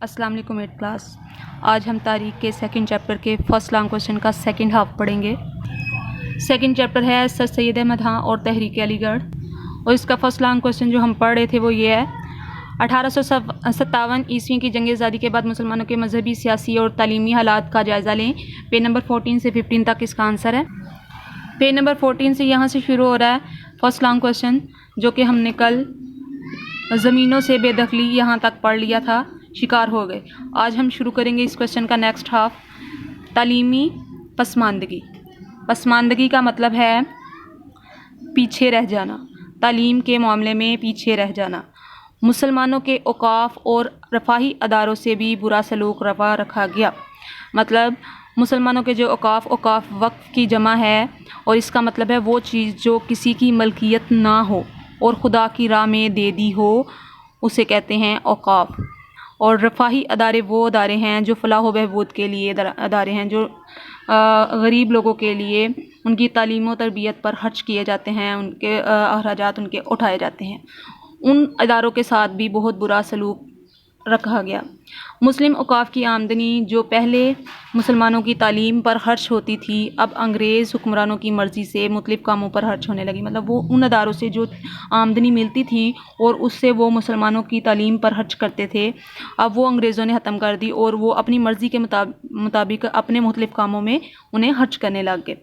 अस्सलाम वालेकुम eight class. आज हम तारीख के सेकंड चैप्टर के फर्स्ट लॉन्ग क्वेश्चन का सेकंड हाफ पढ़ेंगे। सेकंड चैप्टर है सर सैयद अहमद खां और तहरीक अलीगढ़, और इसका फर्स्ट लॉन्ग क्वेश्चन जो हम पढ़ रहे थे वो ये है, 1857 ईस्वी की जंग आज़ादी के बाद मुसलमानों के मजहबी, सियासी और तालीमी हालात का जायज़ा लें। पेज नंबर 14 से 15 तक इसका आंसर है। पेज नंबर 14 से यहाँ से शुरू हो रहा है फर्स्ट लॉन्ग क्वेश्चन, जो कि हमने कल ज़मीनों से बेदखली यहाँ तक पढ़ लिया था, शिकार हो गए। आज हम शुरू करेंगे इस क्वेश्चन का नेक्स्ट हाफ। तालीमी पसमानदगी। पसमानदगी का मतलब है पीछे रह जाना, तालीम के मामले में पीछे रह जाना। मुसलमानों के औकाफ और रफ़ाही अदारों से भी बुरा सलूक रवा रखा गया। मतलब मुसलमानों के जो औकाफ वक्फ की जमा है, और इसका मतलब है वो चीज़ जो किसी की मलकियत ना हो और खुदा की राह में दे दी हो, उसे कहते हैं औकाफ। और रफ़ाही अदारे वो अदारे हैं जो फ़लाह व बहबूद के लिए अदारे हैं, जो गरीब लोगों के लिए उनकी तालीम व तरबियत पर खर्च किए जाते हैं, उनके अखराजात उनके उठाए जाते हैं। उन अदारों के साथ भी बहुत बुरा सलूक रखा गया। मुस्लिम औकाफ की आमदनी जो पहले मुसलमानों की तालीम पर खर्च होती थी, अब अंग्रेज़ हुक्मरानों की मर्ज़ी से मुख्तलिफ़ कामों पर खर्च होने लगी। मतलब वो उन अदारों से जो आमदनी मिलती थी और उससे वो मुसलमानों की तालीम पर खर्च करते थे, अब वो अंग्रेज़ों ने ख़त्म कर दी और वो अपनी मर्ज़ी के मुताबिक अपने मुख्तलिफ़ कामों में उन्हें खर्च करने लग गए।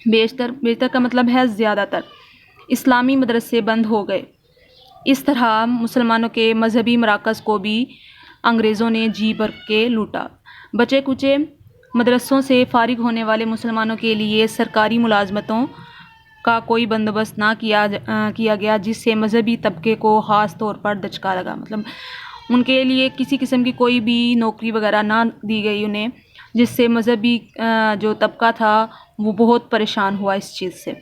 बेशतर का मतलब है ज़्यादातर। इस्लामी मदरसे बंद हो गए। इस तरह मुसलमानों के मजहबी मराकज़ को भी अंग्रेज़ों ने जी भर के लूटा। बचे कुचे मदरसों से फ़ारिग होने वाले मुसलमानों के लिए सरकारी मुलाजमतों का कोई बंदोबस्त ना किया गया, जिससे मजहबी तबके को ख़ास तौर पर दचका लगा। मतलब उनके लिए किसी किस्म की कोई भी नौकरी वगैरह ना दी गई उन्हें, जिससे मजहबी जो तबका था वो बहुत परेशान हुआ इस चीज़ से।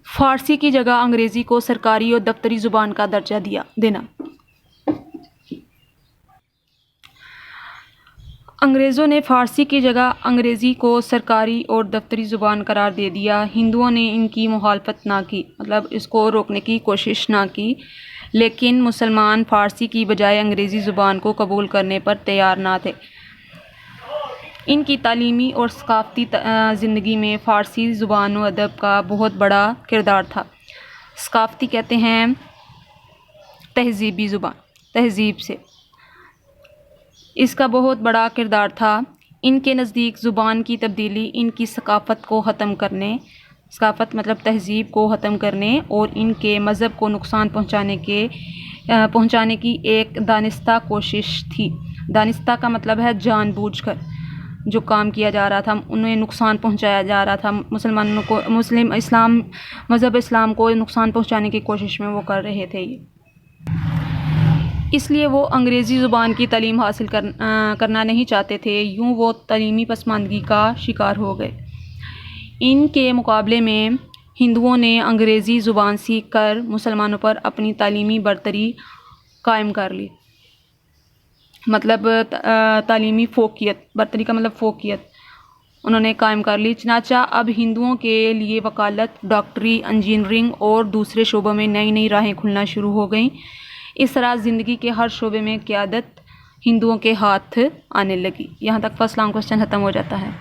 फ़ारसी की जगह अंग्रेज़ी को सरकारी और दफ्तरी ज़ुबान का दर्जा देना। अंग्रेज़ों ने फ़ारसी की जगह अंग्रेज़ी को सरकारी और दफ्तरी ज़ुबान करार दे दिया। हिंदुओं ने इनकी मुखालफत ना की, मतलब इसको रोकने की कोशिश ना की, लेकिन मुसलमान फ़ारसी की बजाय अंग्रेज़ी ज़ुबान को कबूल करने पर तैयार ना थे। इनकी तालीमी और सकाफ़ती ज़िंदगी में फ़ारसी ज़ुबान व अदब का बहुत बड़ा किरदार था। सकाफ़ती कहते हैं तहज़ीबी ज़ुबान, तहज़ीब से, इसका बहुत बड़ा किरदार था। इनके नज़दीक ज़ुबान की तब्दीली इनकी सकाफ़त को ख़त्म करने, सकाफ़त मतलब तहज़ीब को ख़त्म करने और इनके मज़हब को नुकसान पहुँचाने की एक दानिस्ता कोशिश थी। दानिस्ता का मतलब है जानबूझकर जो काम किया जा रहा था, उन्हें नुकसान पहुंचाया जा रहा था। मुसलमानों को मज़हब इस्लाम को नुकसान पहुंचाने की कोशिश में वो कर रहे थे ये। इसलिए वो अंग्रेज़ी ज़ुबान की तालीम हासिल करना नहीं चाहते थे। यूँ वो तालीमी पसमानदगी का शिकार हो गए। इनके मुकाबले में हिंदुओं ने अंग्रेज़ी ज़ुबान सीख कर मुसलमानों पर अपनी तालीमी बरतरी कायम कर ली। मतलब तालीमी फ़ोकियत, बरतरी का मतलब फ़ोकियत उन्होंने कायम कर ली। चनाचा अब हिंदुओं के लिए वकालत, डॉक्टरी, इंजीनियरिंग और दूसरे शोबों में नई नई राहें खुलना शुरू हो गईं। इस तरह ज़िंदगी के हर शोबे में क़यादत हिंदुओं के हाथ आने लगी। यहाँ तक फर्स्ट लॉन्ग क्वेश्चन ख़त्म हो जाता है।